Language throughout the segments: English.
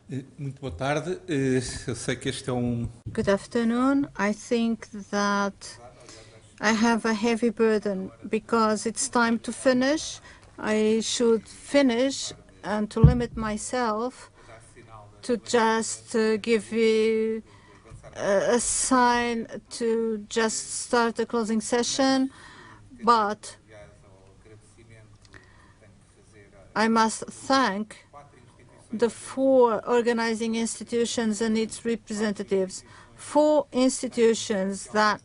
Muito boa tarde. Eu sei que este é Good afternoon. I think that I have a heavy burden because it's time to finish. I should finish and to limit myself to just give you a sign to just start the closing session, but I must thank the 4 organizing institutions and its representatives. 4 institutions that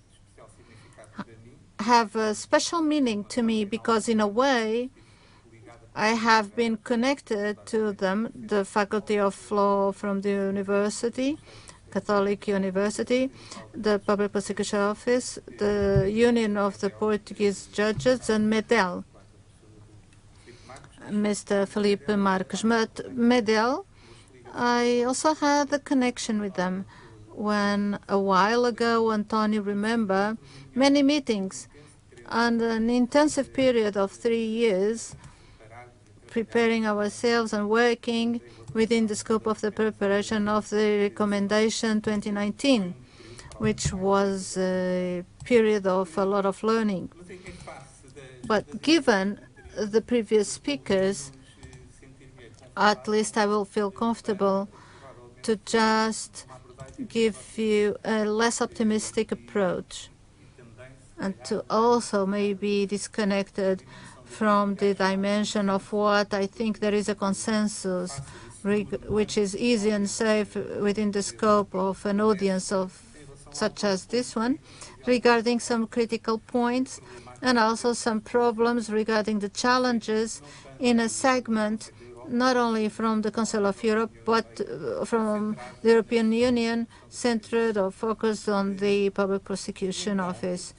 have a special meaning to me because, in a way, I have been connected to them, the Faculty of Law from the University, Catholic University, the Public Prosecution Office, the Union of the Portuguese Judges, and MEDEL. Mr. Felipe Marques Medel, I also had a connection with them when a while ago, Antonio, remember, many meetings and an intensive period of 3 years preparing ourselves and working within the scope of the preparation of the recommendation 2019, which was a period of a lot of learning. But given the previous speakers, at least I will feel comfortable to just give you a less optimistic approach and to also maybe disconnected from the dimension of what I think there is a consensus, which is easy and safe within the scope of an audience of such as this one, regarding some critical points and also some problems regarding the challenges in a segment not only from the Council of Europe, but from the European Union, centered or focused on the Public Prosecution Office.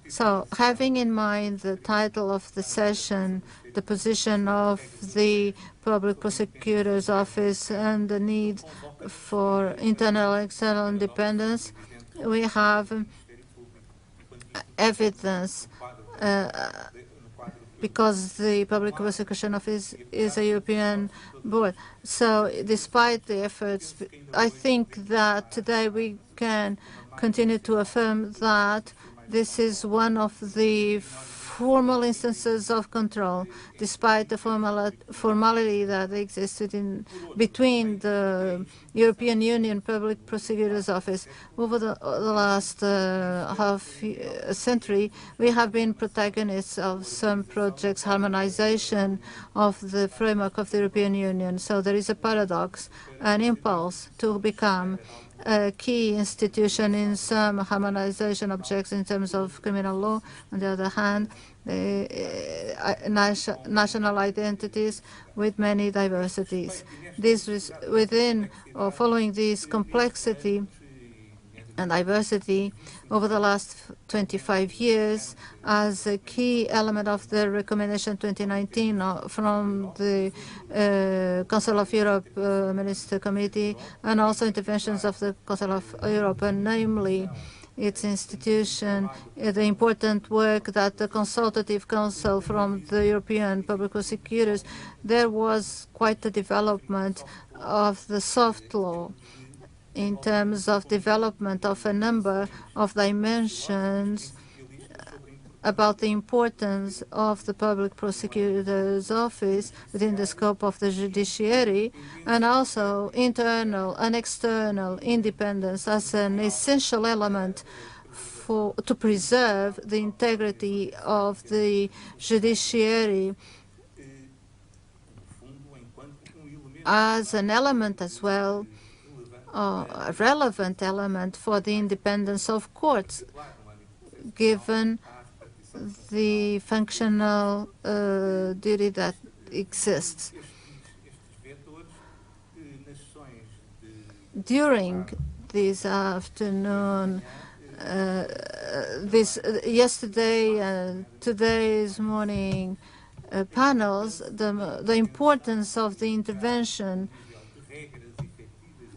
So, having in mind the title of the session, the position of the Public Prosecutor's Office and the need for internal and external independence, we have evidence because the Public Prosecution Office is a European board. So despite the efforts, I think that today we can continue to affirm that this is one of the formal instances of control, despite the formality that exists between the European Union Public Prosecutor's Office. Over the last half century, we have been protagonists of some projects, harmonization of the framework of the European Union. So there is a paradox, an impulse to become a key institution in some harmonization objects in terms of criminal law. On the other hand, national identities with many diversities. This is within or following this complexity and diversity over the last 25 years as a key element of the recommendation 2019 from the Council of Europe Minister Committee and also interventions of the Council of Europe, and namely its institution, the important work that the Consultative Council from the European Public Prosecutors, there was quite a development of the soft law in terms of development of a number of dimensions about the importance of the Public Prosecutor's Office within the scope of the judiciary, and also internal and external independence as an essential element to preserve the integrity of the judiciary as an element as well, a relevant element for the independence of courts, given the functional duty that exists. During this afternoon, yesterday and today's morning panels, the importance of the intervention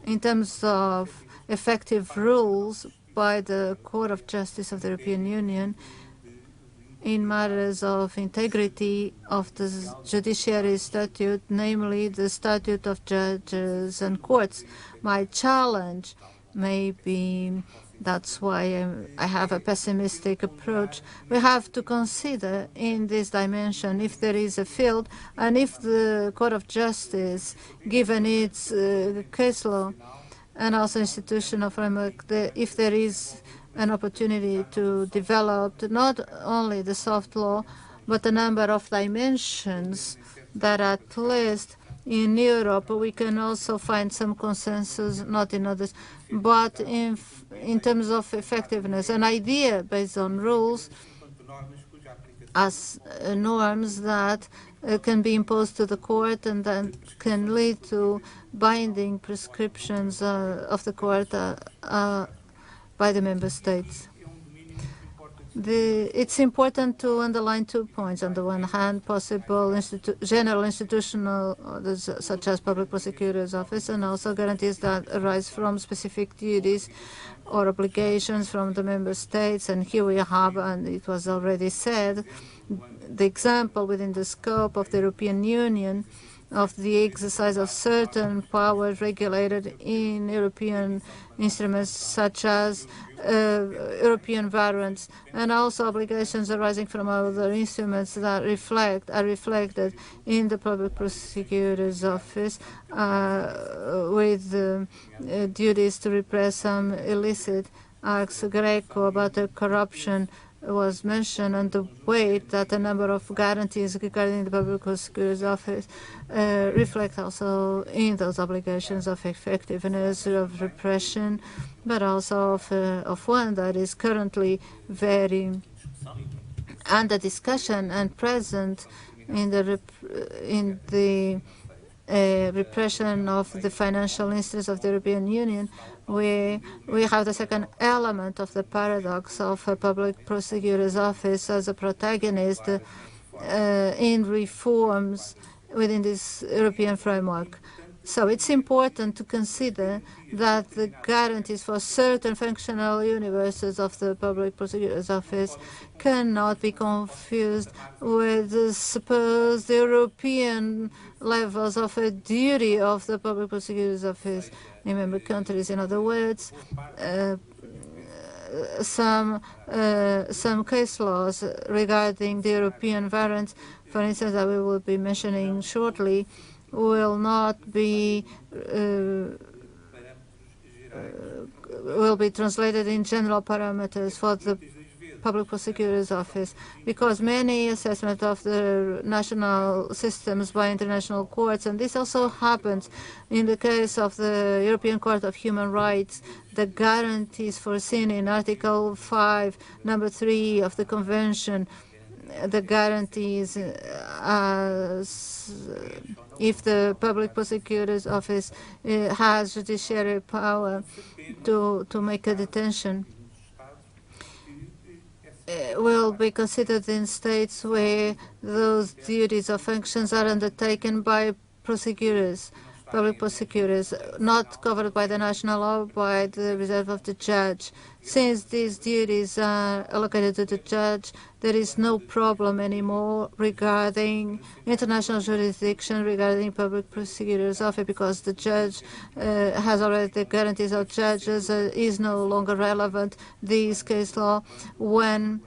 in terms of effective rules by the Court of Justice of the European Union in matters of integrity of the judiciary statute, namely the statute of judges and courts. My challenge may be, that's why I have a pessimistic approach. We have to consider in this dimension if there is a field and if the Court of Justice, given its case law and also institutional framework, if there is an opportunity to develop not only the soft law, but a number of dimensions that at least in Europe we can also find some consensus, not in others, but in terms of effectiveness, an idea based on rules as norms that can be imposed to the court and then can lead to binding prescriptions of the court by the member states. It's important to underline 2 points. On the one hand, possible general institutional orders, such as public prosecutor's office, and also guarantees that arise from specific duties or obligations from the member states. And here we have, and it was already said, the example within the scope of the European Union of the exercise of certain powers regulated in European instruments such as European warrants, and also obligations arising from other instruments that are reflected in the public prosecutor's office with duties to repress some illicit acts. Greco about the corruption was mentioned, and the weight that a number of guarantees regarding the public prosecutor's office reflect also in those obligations of effectiveness of repression, but also of one that is currently very under discussion and present in the repression of the financial interests of the European Union. We have the second element of the paradox of a public prosecutor's office as a protagonist in reforms within this European framework. So it's important to consider that the guarantees for certain functional universes of the public prosecutor's office cannot be confused with the supposed European levels of a duty of the public prosecutor's office in member countries. In other words, some case laws regarding the European warrants, for instance, that we will be mentioning shortly, will not be will be translated in general parameters for the public prosecutor's office, because many assessment of the national systems by international courts, and this also happens in the case of the European Court of Human Rights, the guarantees foreseen in Article 5, number 3 of the Convention, the guarantees if the public prosecutor's office has judiciary power to make a detention, will be considered in states where those duties or functions are undertaken by prosecutors, public prosecutors, not covered by the national law, by the reserve of the judge. Since these duties are allocated to the judge, there is no problem anymore regarding international jurisdiction regarding public prosecutor's office, because the judge has already the guarantees of judges is no longer relevant, this case law, when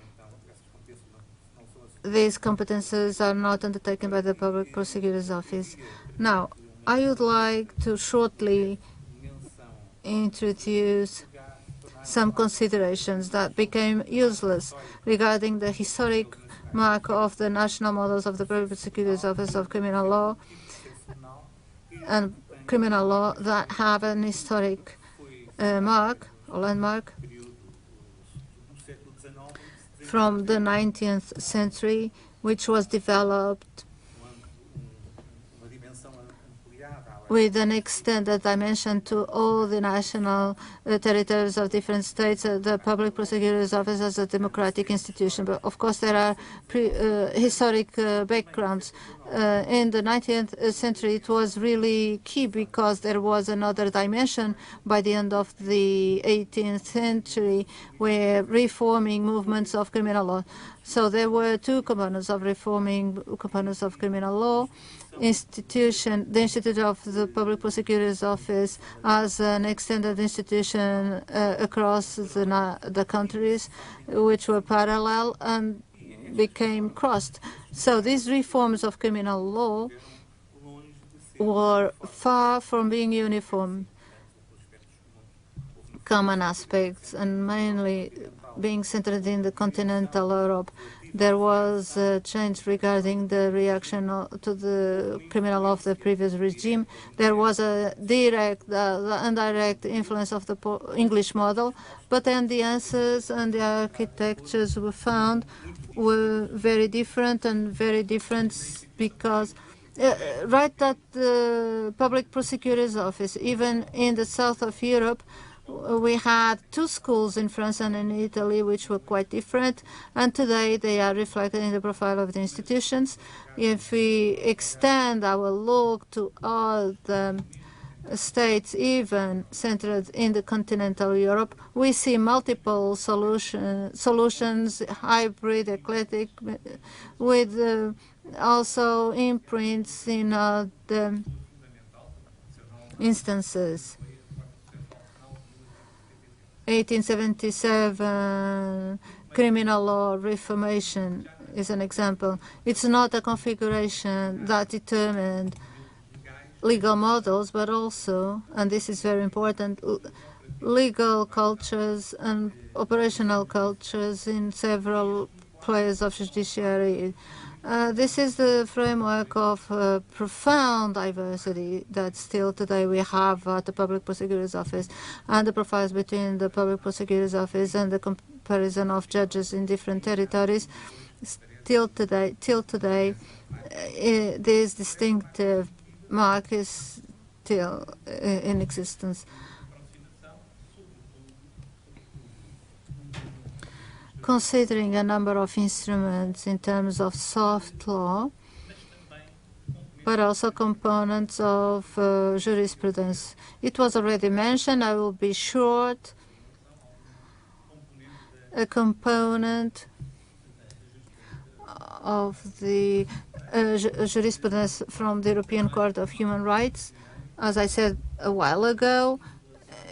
these competences are not undertaken by the public prosecutor's office. Now, I would like to shortly introduce some considerations that became useless regarding the historic mark of the national models of the public prosecutor's office of criminal law and criminal law that have an historic mark or landmark from the 19th century, which was developed with an extended dimension to all the national territories of different states. The Public Prosecutor's Office as a democratic institution. But of course, there are historic backgrounds. In the 19th century, it was really key because there was another dimension by the end of the 18th century where reforming movements of criminal law. So there were two components of reforming components of criminal law. The Institute of the Public Prosecutor's Office as an extended institution across the countries, which were parallel and became crossed. So these reforms of criminal law were far from being uniform. Common aspects, and mainly being centered in the continental Europe. There was a change regarding the reaction to the criminal law of the previous regime. There was a direct, the indirect influence of the English model, but then the answers and the architectures we found were very different, and very different because right at the Public Prosecutor's Office, even in the south of Europe, we had two schools in France and in Italy which were quite different, and today they are reflected in the profile of the institutions. If we extend our look to all the states, even centered in the continental Europe, we see multiple solutions, hybrid, eclectic, with also imprints in the instances. 1877 criminal law reformation is an example. It's not a configuration that determined legal models, but also, and this is very important, legal cultures and operational cultures in several players of judiciary. This is the framework of profound diversity that still today we have at the Public Prosecutor's Office, and the profiles between the Public Prosecutor's Office and the comparison of judges in different territories. Till today, this distinctive mark is still in existence. Considering a number of instruments in terms of soft law, but also components of jurisprudence. It was already mentioned, I will be short. A component of the jurisprudence from the European Court of Human Rights. As I said a while ago,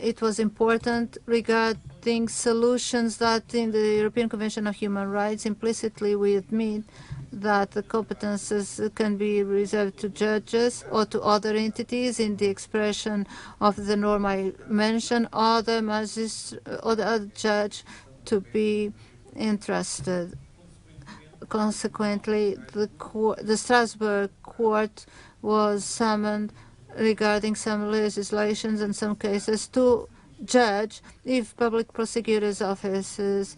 it was important regarding solutions that in the European Convention of Human Rights implicitly we admit that the competences can be reserved to judges or to other entities in the expression of the norm I mentioned, or the magistrate or the other judge to be entrusted. Consequently, the Strasbourg court was summoned regarding some legislations and some cases to judge if public prosecutors' offices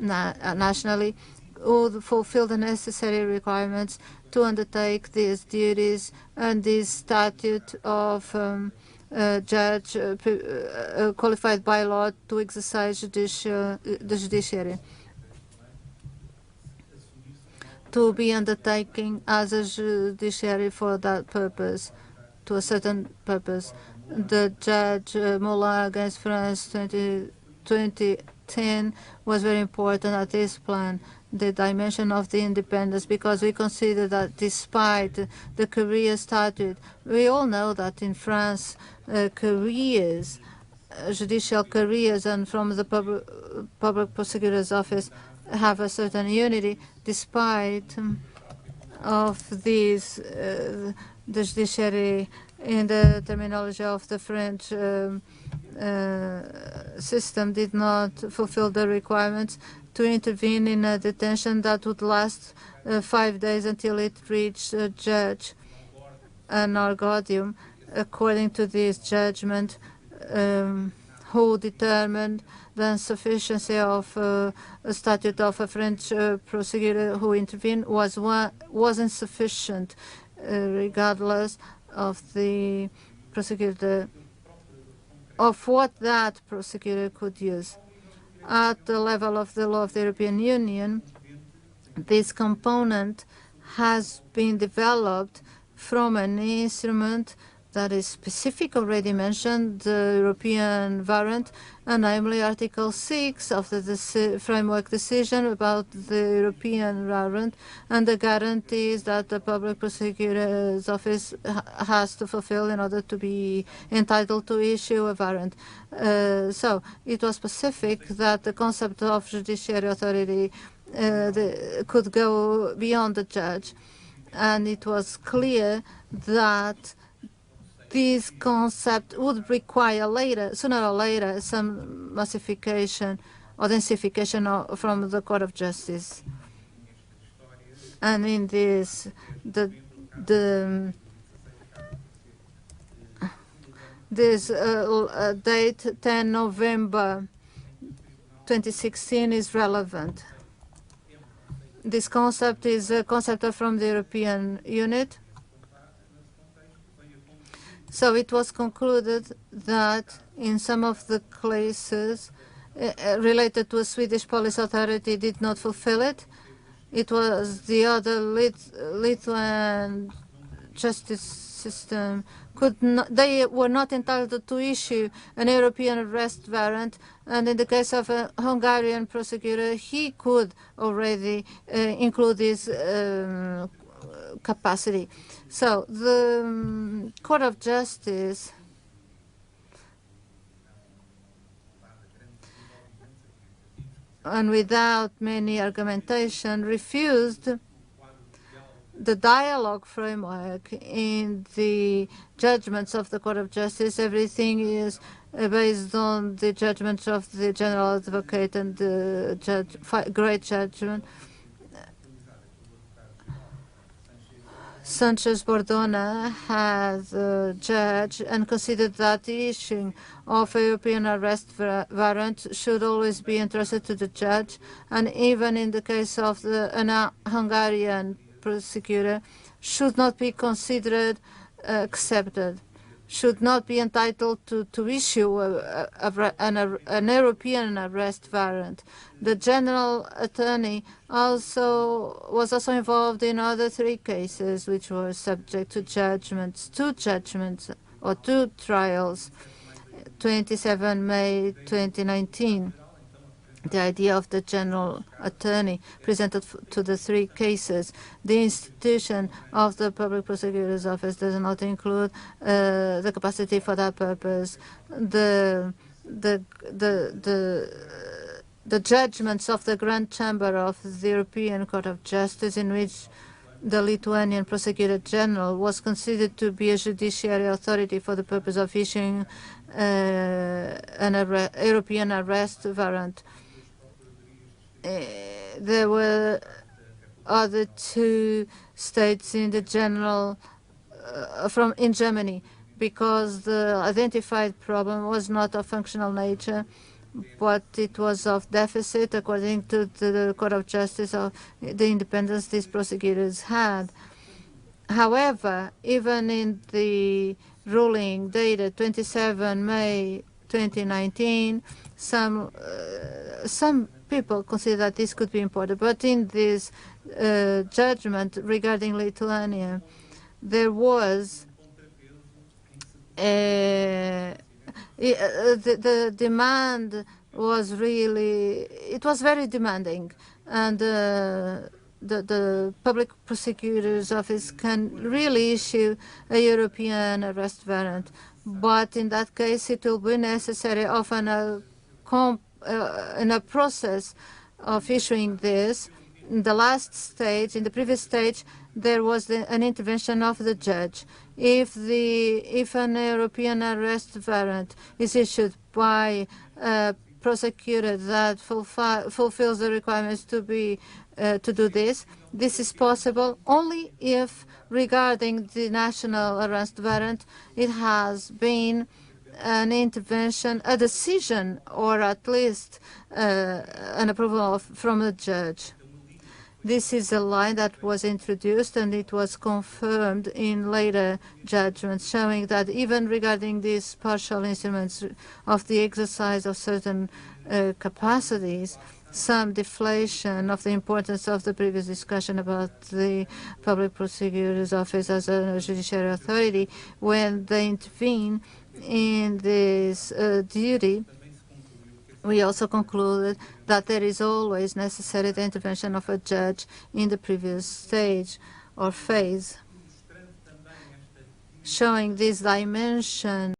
nationally would fulfill the necessary requirements to undertake these duties and this statute of judge qualified by law to exercise the judiciary, to be undertaking as a judiciary for that purpose, to a certain purpose. The Judge Moulin against France 2010 was very important at this plan, the dimension of the independence, because we consider that despite the career statute, we all know that in France, careers, judicial careers, and from the public prosecutor's office have a certain unity, despite of these, the judiciary, in the terminology of the French system, did not fulfill the requirements to intervene in a detention that would last 5 days until it reached a judge, an orgodium, according to this judgment, who determined the insufficiency of a statute of a French prosecutor who intervened was insufficient, regardless of the prosecutor, of what that prosecutor could use. At the level of the law of the European Union, this component has been developed from an instrument that is specific, already mentioned, the European warrant, and namely Article 6 of the framework decision about the European warrant and the guarantees that the public prosecutor's office has to fulfill in order to be entitled to issue a warrant. So it was specific that the concept of judiciary authority could go beyond the judge, and it was clear that this concept would require later, sooner or later, some massification or densification from the Court of Justice. And in this, this date, 10 November 2016, is relevant. This concept is a concept from the European unit. So it was concluded that in some of the cases related to a Swedish police authority did not fulfill it. It was the other Lithuanian justice system they were not entitled to issue an European arrest warrant, and in the case of a Hungarian prosecutor, he could already include this capacity. So the Court of Justice and without many argumentation refused the dialogue framework in the judgments of the Court of Justice. Everything is based on the judgments of the General Advocate and the great judgment. Sanchez Bordona has judged and considered that the issuing of a European arrest warrant should always be entrusted to the judge, and even in the case of the Hungarian prosecutor, should not be considered accepted, should not be entitled to issue an European arrest warrant. The general attorney was also involved in other 3 cases which were subject to judgments, 2 judgments or 2 trials, 27 May 2019. The idea of the general attorney presented to the 3 cases. The institution of the public prosecutor's office does not include the capacity for that purpose. The judgments of the Grand Chamber of the European Court of Justice, in which the Lithuanian Prosecutor General was considered to be a judiciary authority for the purpose of issuing an European arrest warrant. There were other 2 states in the general in Germany, because the identified problem was not of functional nature, but it was of deficit, according to the Court of Justice, of the independence these prosecutors had. However, even in the ruling dated 27 May 2019, some people consider that this could be important. But in this judgment regarding Lithuania, there was the demand was really, it was very demanding, and the public prosecutor's office can really issue a European arrest warrant. But in that case, it will be necessary often in a process of issuing this. In the last stage, in the previous stage, there was an intervention of the judge. If an European arrest warrant is issued by a prosecutor that fulfills the requirements to do this, this is possible only if, regarding the national arrest warrant, it has been an intervention, a decision, or at least an approval from the judge. This is a line that was introduced, and it was confirmed in later judgments, showing that even regarding these partial instruments of the exercise of certain capacities, some deflation of the importance of the previous discussion about the Public Prosecutor's Office as a judiciary authority when they intervene in this duty. We also concluded that there is always necessary the intervention of a judge in the previous stage or phase, showing this dimension